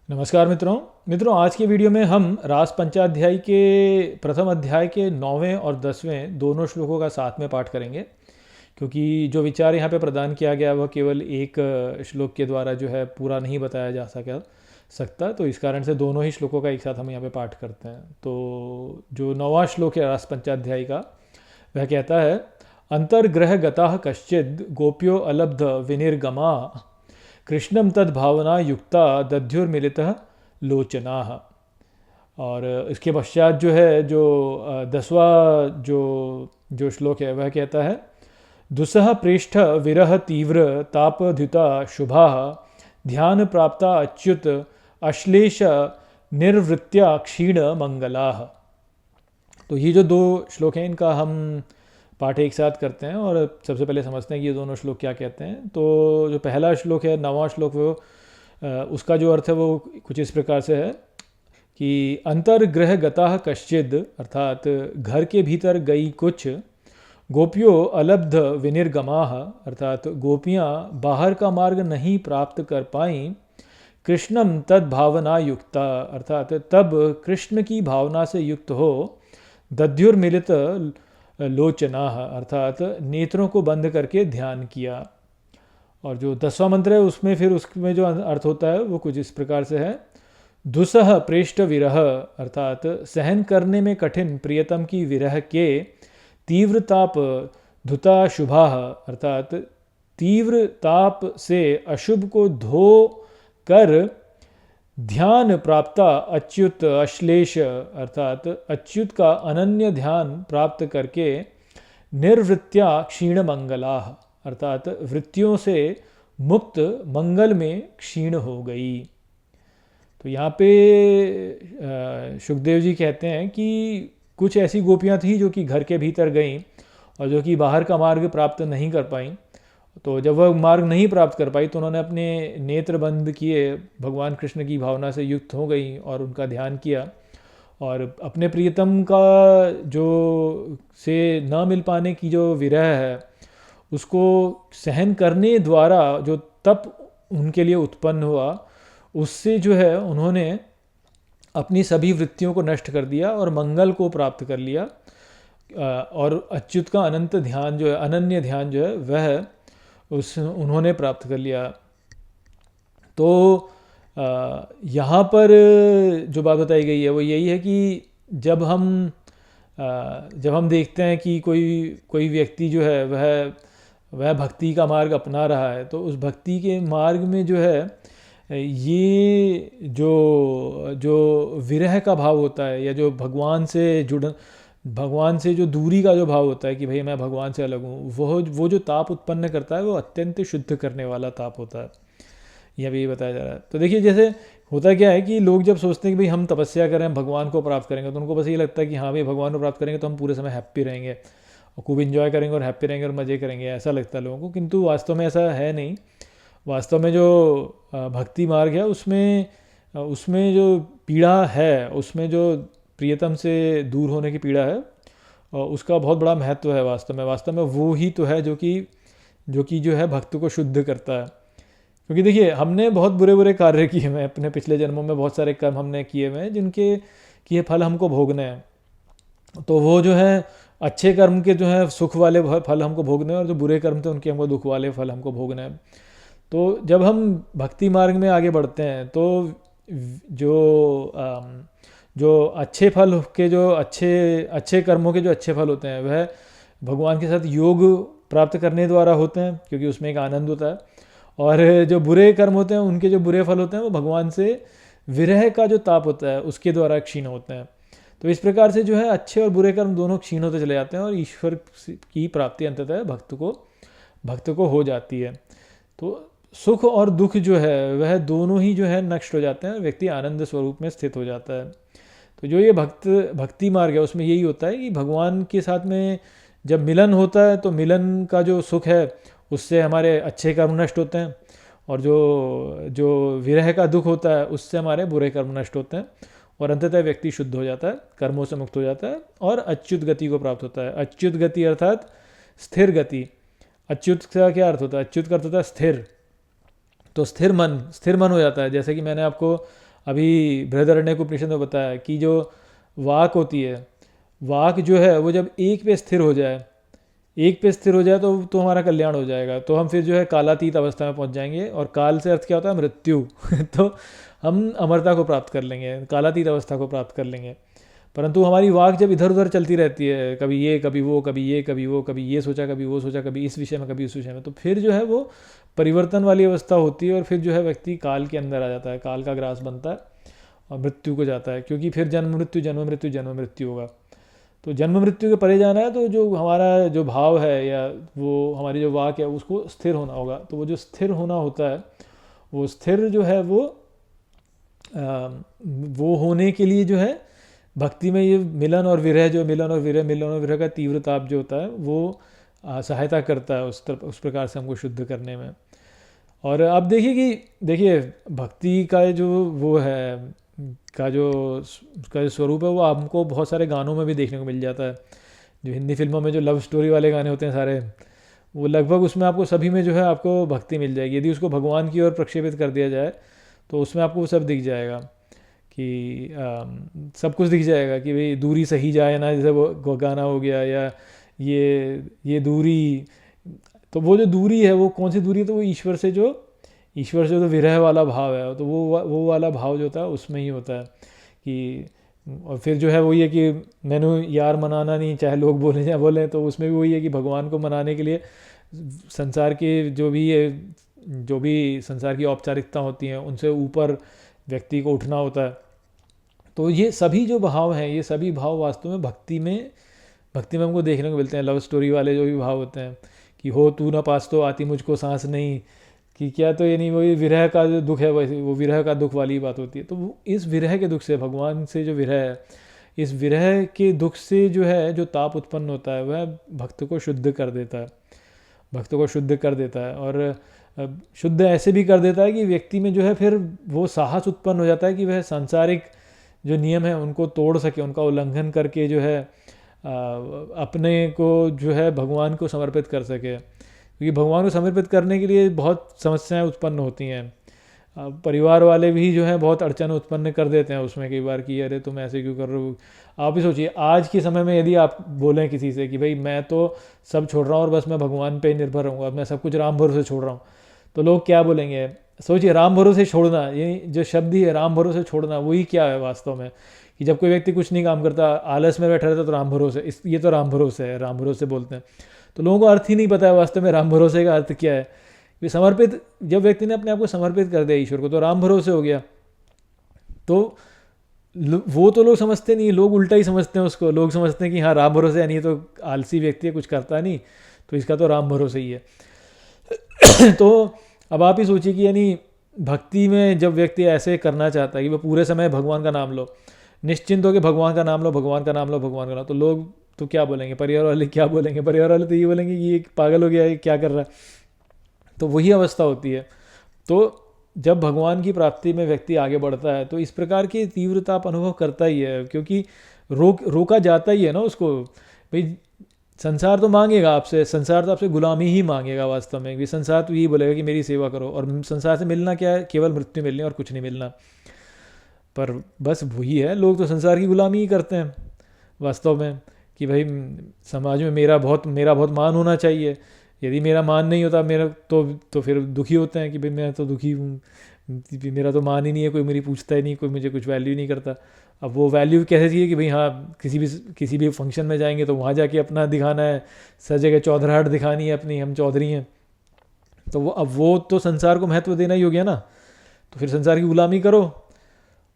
नमस्कार मित्रों आज के वीडियो में हम रास पंचाध्याय के प्रथम अध्याय के 9वें और 10वें दोनों श्लोकों का साथ में पाठ करेंगे, क्योंकि जो विचार यहाँ पे प्रदान किया गया वह केवल एक श्लोक के द्वारा जो है पूरा नहीं बताया जा सकता। तो इस कारण से दोनों ही श्लोकों का एक साथ हम यहाँ पे पाठ करते हैं। तो जो 9वां श्लोक है रास पंचाध्याय का, वह कहता है, अंतर्ग्रह गताः कश्चिद् गोप्यो अलब्ध विनिर्गमा कृष्णम तद भावना युक्ता दध्युर्मिलितः लोचनाः। और इसके पश्चात जो है जो 10वां जो श्लोक है वह कहता है, दुसह पृष्ठ विरह तीव्र तापद्युता शुभाः ध्यान प्राप्ता अच्युत अश्लेष निर्वृत्या क्षीण मंगलाः। तो ये जो दो श्लोक हैं इनका हम पाठ एक साथ करते हैं और सबसे पहले समझते हैं कि ये दोनों श्लोक क्या कहते हैं। तो जो पहला श्लोक है 9वां श्लोक, वो उसका जो अर्थ है वो कुछ इस प्रकार से है कि अंतर्ग्रह गताः कश्चिद्, अर्थात घर के भीतर गई कुछ, गोपियों अलब्ध विनिर्गमाः, अर्थात गोपियाँ बाहर का मार्ग नहीं प्राप्त कर पाईं, कृष्णम तद भावना युक्ता, अर्थात तब कृष्ण की भावना से युक्त हो, दध्युर्मिलित लोचना, अर्थात नेत्रों को बंद करके ध्यान किया। और जो 10वां मंत्र है उसमें फिर उसमें जो अर्थ होता है वो कुछ इस प्रकार से है, दुसह प्रेष्ठ विरह, अर्थात सहन करने में कठिन प्रियतम की विरह के तीव्र ताप धुता शुभाः, अर्थात तीव्र ताप से अशुभ को धो कर ध्यान प्राप्ता अच्युत अश्लेष, अर्थात अच्युत का अनन्य ध्यान प्राप्त करके निर्वृत्या क्षीण मंगलाः, अर्थात वृत्तियों से मुक्त मंगल में क्षीण हो गई। तो यहाँ पे शुकदेव जी कहते हैं कि कुछ ऐसी गोपियाँ थी जो कि घर के भीतर गईं और जो कि बाहर का मार्ग प्राप्त नहीं कर पाईं। तो जब वह मार्ग नहीं प्राप्त कर पाई तो उन्होंने अपने नेत्र बंद किए, भगवान कृष्ण की भावना से युक्त हो गई और उनका ध्यान किया, और अपने प्रियतम का जो से न मिल पाने की जो विरह है उसको सहन करने द्वारा जो तप उनके लिए उत्पन्न हुआ, उससे जो है उन्होंने अपनी सभी वृत्तियों को नष्ट कर दिया और मंगल को प्राप्त कर लिया। और अच्युत का अनंत ध्यान जो है, अनन्य ध्यान जो है वह उन्होंने प्राप्त कर लिया। तो यहाँ पर जो बात बताई गई है वो यही है कि जब हम देखते हैं कि कोई व्यक्ति जो है वह भक्ति का मार्ग अपना रहा है, तो उस भक्ति के मार्ग में जो है ये जो विरह का भाव होता है, या जो भगवान से जो दूरी का जो भाव होता है कि भाई मैं भगवान से अलग हूँ, वो जो ताप उत्पन्न करता है वो अत्यंत शुद्ध करने वाला ताप होता है। यह भी बताया जा रहा है। तो देखिए, जैसे होता क्या है कि लोग जब सोचते हैं कि भाई हम तपस्या करें, भगवान को प्राप्त करेंगे, तो उनको बस ये लगता है कि हाँ भाई भगवान को प्राप्त करेंगे तो हम पूरे समय हैप्पी रहेंगे और खूब इन्जॉय करेंगे और हैप्पी रहेंगे और मज़े करेंगे, ऐसा लगता है लोगों को। किंतु वास्तव में ऐसा है नहीं। वास्तव में जो भक्ति मार्ग है उसमें जो पीड़ा है, उसमें जो प्रियतम से दूर होने की पीड़ा है, और उसका बहुत बड़ा महत्व है। वास्तव में वो ही तो है जो कि जो है भक्त को शुद्ध करता है। क्योंकि देखिए, हमने बहुत बुरे कार्य किए हुए हैं अपने पिछले जन्मों में, बहुत सारे कर्म हमने किए हुए हैं जिनके कि फल हमको भोगने हैं। तो वो जो है अच्छे कर्म के जो है सुख वाले फल हमको भोगने हैं, और जो बुरे कर्म थे उनके हमको दुख वाले फल हमको भोगने हैं। तो जब हम भक्ति मार्ग में आगे बढ़ते हैं तो जो अच्छे फल के जो अच्छे कर्मों के जो अच्छे फल होते हैं वह भगवान के साथ योग प्राप्त करने द्वारा होते हैं, क्योंकि उसमें एक आनंद होता है। और जो बुरे कर्म होते हैं उनके जो बुरे फल होते हैं वो भगवान से विरह का जो ताप होता है उसके द्वारा क्षीण होते हैं। तो इस प्रकार से जो है अच्छे और बुरे कर्म दोनों क्षीण होते चले जाते हैं और ईश्वर की प्राप्ति अंततः भक्त को हो जाती है। तो सुख और दुख जो है वह दोनों ही जो है नष्ट हो जाते हैं, व्यक्ति आनंद स्वरूप में स्थित हो जाता है। तो जो ये भक्ति मार्ग है उसमें यही होता है कि भगवान के साथ में जब मिलन होता है तो मिलन का जो सुख है उससे हमारे अच्छे कर्म नष्ट होते हैं, और जो विरह का दुख होता है उससे हमारे बुरे कर्म नष्ट होते हैं, और अंततः व्यक्ति शुद्ध हो जाता है, कर्मों से मुक्त हो जाता है और अच्युत गति को प्राप्त होता है। अच्युत गति अर्थात स्थिर गति। अच्युत का क्या अर्थ होता है? अच्युत का अर्थ होता है स्थिर। तो स्थिर मन हो जाता है। जैसे कि मैंने आपको अभी बृहदारण्यक उपनिषद में बताया कि जो वाक होती है, वाक जो है वो जब एक पे स्थिर हो जाए, एक पे स्थिर हो जाए तो हमारा कल्याण हो जाएगा। तो हम फिर जो है कालातीत अवस्था में पहुंच जाएंगे, और काल से अर्थ क्या होता है? मृत्यु। तो हम अमरता को प्राप्त कर लेंगे, कालातीत अवस्था को प्राप्त कर लेंगे। परंतु हमारी वाक जब इधर उधर चलती रहती है, कभी ये कभी वो, कभी ये कभी वो, कभी ये सोचा कभी वो सोचा, कभी इस विषय में कभी उस विषय में, तो फिर जो है वो परिवर्तन वाली अवस्था होती है, और फिर जो है व्यक्ति काल के अंदर आ जाता है, काल का ग्रास बनता है और मृत्यु को जाता है। क्योंकि फिर जन्म मृत्यु जन्म मृत्यु जन्म मृत्यु होगा। तो जन्म मृत्यु के परे जाना है तो जो हमारा जो भाव है या वो हमारी जो वाक है उसको स्थिर होना होगा। तो वो जो स्थिर होना होता है, वो स्थिर जो है वो होने के लिए जो है भक्ति में ये मिलन और विरह, जो मिलन और विरह का तीव्र ताप जो होता है वो सहायता करता है उस प्रकार से हमको शुद्ध करने में। और आप देखिए भक्ति का जो वो है का जो स्वरूप है वो आपको बहुत सारे गानों में भी देखने को मिल जाता है। जो हिंदी फिल्मों में जो लव स्टोरी वाले गाने होते हैं सारे, वो लगभग उसमें आपको सभी में जो है आपको भक्ति मिल जाएगी। यदि उसको भगवान की ओर प्रक्षेपित कर दिया जाए तो उसमें आपको वो सब दिख जाएगा कि सब कुछ दिख जाएगा कि भाई दूरी सही जाए ना, जैसे वो गाना हो गया, या ये दूरी, तो वो जो दूरी है वो कौन सी दूरी है? तो वो ईश्वर से जो तो विरह वाला भाव है, तो वो वाला भाव जो होता है उसमें ही होता है कि। और फिर जो है वही है कि मैंने यार मनाना नहीं, चाहे लोग बोले या बोले, तो उसमें भी वही है कि भगवान को मनाने के लिए संसार के जो भी संसार की औपचारिकता होती हैं उनसे ऊपर व्यक्ति को उठना होता है। तो ये सभी जो भाव हैं, ये सभी भाव वास्तव में भक्ति में हमको देखने को मिलते हैं। लव स्टोरी वाले जो भी भाव होते हैं कि हो तू ना पास तो आती मुझको सांस नहीं, कि क्या, तो ये नहीं, वही विरह का जो दुख है, वैसे वो विरह का दुख वाली बात होती है। तो वो इस विरह के दुख से, भगवान से जो विरह है, इस विरह के दुख से जो है जो ताप उत्पन्न होता है वह भक्त को शुद्ध कर देता है, भक्त को शुद्ध कर देता है। और शुद्ध ऐसे भी कर देता है कि व्यक्ति में जो है फिर वो साहस उत्पन्न हो जाता है कि वह सांसारिक जो नियम है उनको तोड़ सके, उनका उल्लंघन करके जो है अपने को जो है भगवान को समर्पित कर सके। क्योंकि भगवान को समर्पित करने के लिए बहुत समस्याएं उत्पन्न होती हैं। परिवार वाले भी जो है बहुत अड़चन उत्पन्न कर देते हैं उसमें कई बार कि अरे तुम ऐसे क्यों कर रहे हो। आप ही सोचिए आज के समय में यदि आप बोलें किसी से कि भाई मैं तो सब छोड़ रहा हूँ और बस मैं भगवान पे निर्भर रहूँगा, मैं सब कुछ राम भरोसे छोड़ रहा हूँ, तो लोग क्या बोलेंगे? सोचिए, राम भरोसे छोड़ना, ये जो शब्द ही है राम भरोसे छोड़ना, वही क्या है वास्तव में? कि जब कोई व्यक्ति कुछ नहीं काम करता, आलस में बैठा रहता, तो राम भरोसे, ये तो राम भरोसे है, राम भरोसे बोलते हैं। तो लोगों को अर्थ ही नहीं पता है वास्तव में राम भरोसे का अर्थ क्या है। कि समर्पित, जब व्यक्ति ने अपने आप को समर्पित कर दिया ईश्वर को, तो राम भरोसे हो गया। तो वो तो लोग समझते नहीं, लोग उल्टा ही समझते हैं उसको। लोग समझते हैं कि हाँ राम भरोसे यानी तो आलसी व्यक्ति है, कुछ करता नहीं, तो इसका तो राम भरोसे ही है। तो अब आप ही सोचिए कि यानी भक्ति में जब व्यक्ति ऐसे करना चाहता है कि वह पूरे समय भगवान का नाम लो, निश्चिंत हो कि भगवान का नाम लो, भगवान का नाम लो, भगवान का नाम, तो लोग तो क्या बोलेंगे? परिवार वाले क्या बोलेंगे? परिवार वाले तो ये बोलेंगे कि ये पागल हो गया है, क्या कर रहा है। तो वही अवस्था होती है। तो जब भगवान की प्राप्ति में व्यक्ति आगे बढ़ता है तो इस प्रकार की तीव्रता आप अनुभव करता ही है, क्योंकि रोका जाता ही है ना उसको। भाई संसार तो मांगेगा आपसे, संसार तो आपसे गुलामी ही मांगेगा वास्तव में। संसार तो यही बोलेगा कि मेरी सेवा करो, और संसार से मिलना क्या है? केवल मृत्यु मिलनी और कुछ नहीं मिलना। पर बस वही है, लोग तो संसार की गुलामी ही करते हैं वास्तव में कि भाई समाज में मेरा बहुत मान होना चाहिए। यदि मेरा मान नहीं होता मेरा तो फिर दुखी होते हैं कि भाई मैं तो दुखी हूँ, मेरा तो मान ही नहीं है, कोई मेरी पूछता ही नहीं, कोई मुझे कुछ वैल्यू नहीं करता। अब वो वैल्यू कैसे चाहिए कि भाई हाँ किसी भी फंक्शन में जाएंगे तो वहाँ जाके अपना दिखाना है, सर जगह चौधराहट दिखानी है अपनी, हम चौधरी हैं। तो वो तो संसार को महत्व देना ही हो गया ना। तो फिर संसार की गुलामी करो,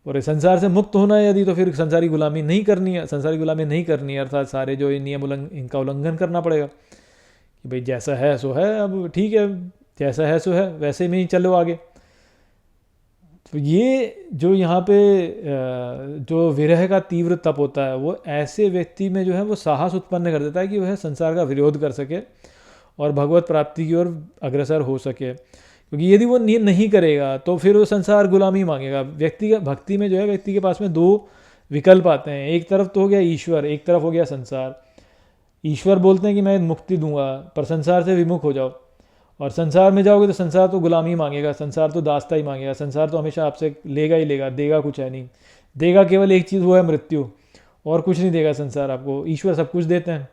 और संसार से मुक्त होना है यदि, तो फिर संसारी गुलामी नहीं करनी है। संसारी गुलामी नहीं करनी है अर्थात सारे जो नियम इनका उल्लंघन करना पड़ेगा कि भाई जैसा है सो है, अब ठीक है जैसा है सो है, वैसे में ही चलो आगे। तो ये जो यहाँ पे जो विरह का तीव्र तप होता है वो ऐसे व्यक्ति में जो है वो साहस उत्पन्न कर देता है कि वह संसार का विरोध कर सके और भगवत प्राप्ति की ओर अग्रसर हो सके। क्योंकि यदि वो नहीं करेगा तो फिर वो संसार गुलामी मांगेगा। व्यक्ति का भक्ति में जो है व्यक्ति के पास में दो विकल्प आते हैं, एक तरफ तो हो गया ईश्वर, एक तरफ हो गया संसार। ईश्वर बोलते हैं कि मैं मुक्ति दूंगा, पर संसार से विमुख हो जाओ। और संसार में जाओगे तो संसार तो गुलामी मांगेगा, संसार तो दास्ता ही मांगेगा, संसार तो हमेशा आपसे लेगा ही लेगा, देगा कुछ है नहीं। देगा केवल एक चीज़, वो है मृत्यु, और कुछ नहीं देगा संसार आपको। ईश्वर सब कुछ देते हैं,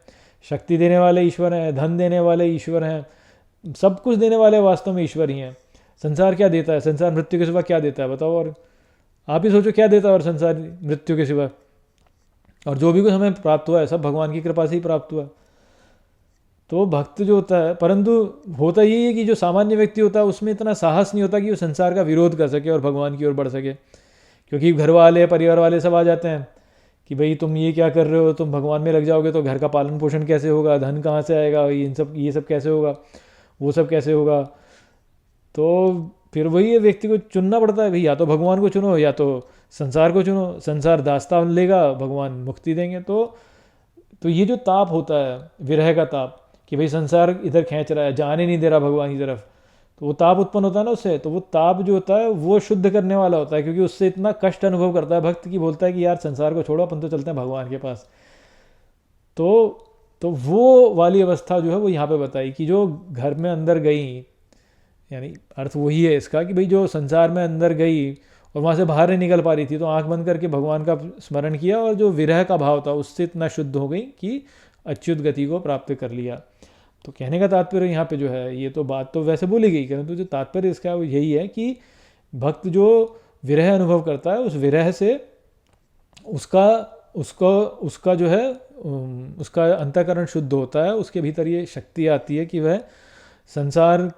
शक्ति देने वाले ईश्वर हैं, धन देने वाले ईश्वर हैं, सब कुछ देने वाले वास्तव में ईश्वर ही हैं। संसार क्या देता है? संसार मृत्यु के सिवा क्या देता है बताओ? और आप ही सोचो क्या देता है और संसार मृत्यु के सिवा। और जो भी कुछ हमें प्राप्त हुआ है सब भगवान की कृपा से ही प्राप्त हुआ। तो भक्त जो होता है, परंतु होता यही है कि जो सामान्य व्यक्ति होता है उसमें इतना साहस नहीं होता कि वो संसार का विरोध कर सके और भगवान की ओर बढ़ सके। क्योंकि घर वाले, परिवार वाले सब आ जाते हैं कि भाई तुम ये क्या कर रहे हो, तुम भगवान में लग जाओगे तो घर का पालन पोषण कैसे होगा, धन कहाँ से आएगा, ये सब कैसे होगा, वो सब कैसे होगा। तो फिर वही है, व्यक्ति को चुनना पड़ता है भाई, या तो भगवान को चुनो या तो संसार को चुनो। संसार दास्तां लेगा, भगवान मुक्ति देंगे। तो ये जो ताप होता है, विरह का ताप, कि भाई संसार इधर खींच रहा है, जाने नहीं दे रहा भगवान की तरफ, तो वो ताप उत्पन्न होता है ना उससे। तो वो ताप जो होता है वो शुद्ध करने वाला होता है, क्योंकि उससे इतना कष्ट अनुभव करता है भक्त की, बोलता है कि यार संसार को छोड़ो, अपन तो चलते हैं भगवान के पास। तो वो वाली अवस्था जो है वो यहाँ पे बताई कि जो घर में अंदर गई, यानी अर्थ वही है इसका कि भाई जो संसार में अंदर गई और वहाँ से बाहर नहीं निकल पा रही थी, तो आंख बंद करके भगवान का स्मरण किया और जो विरह का भाव था उससे इतना शुद्ध हो गई कि अच्युत गति को प्राप्त कर लिया। तो कहने का तात्पर्य यहाँ पे जो है, ये तो बात तो वैसे बोली गई, परंतु जो तात्पर्य इसका वो यही है कि भक्त जो विरह अनुभव करता है, उस विरह से उसका जो है उसका अंतःकरण शुद्ध होता है, उसके भीतर ये शक्ति आती है कि वह संसार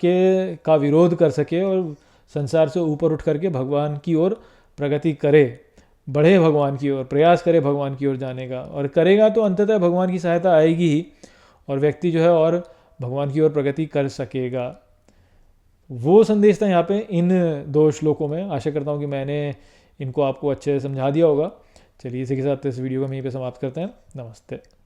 का विरोध कर सके और संसार से ऊपर उठ करके भगवान की ओर प्रगति करे, बढ़े भगवान की ओर, प्रयास करे भगवान की ओर जाने का। और करेगा तो अंततः भगवान की सहायता आएगी ही, और व्यक्ति जो है और भगवान की ओर प्रगति कर सकेगा। वो संदेश था यहाँ पे इन 2 श्लोकों में। आशा करता हूँ कि मैंने इनको आपको अच्छे से समझा दिया होगा। चलिए इसी के साथ इस वीडियो को हम यहीं पे समाप्त करते हैं। नमस्ते।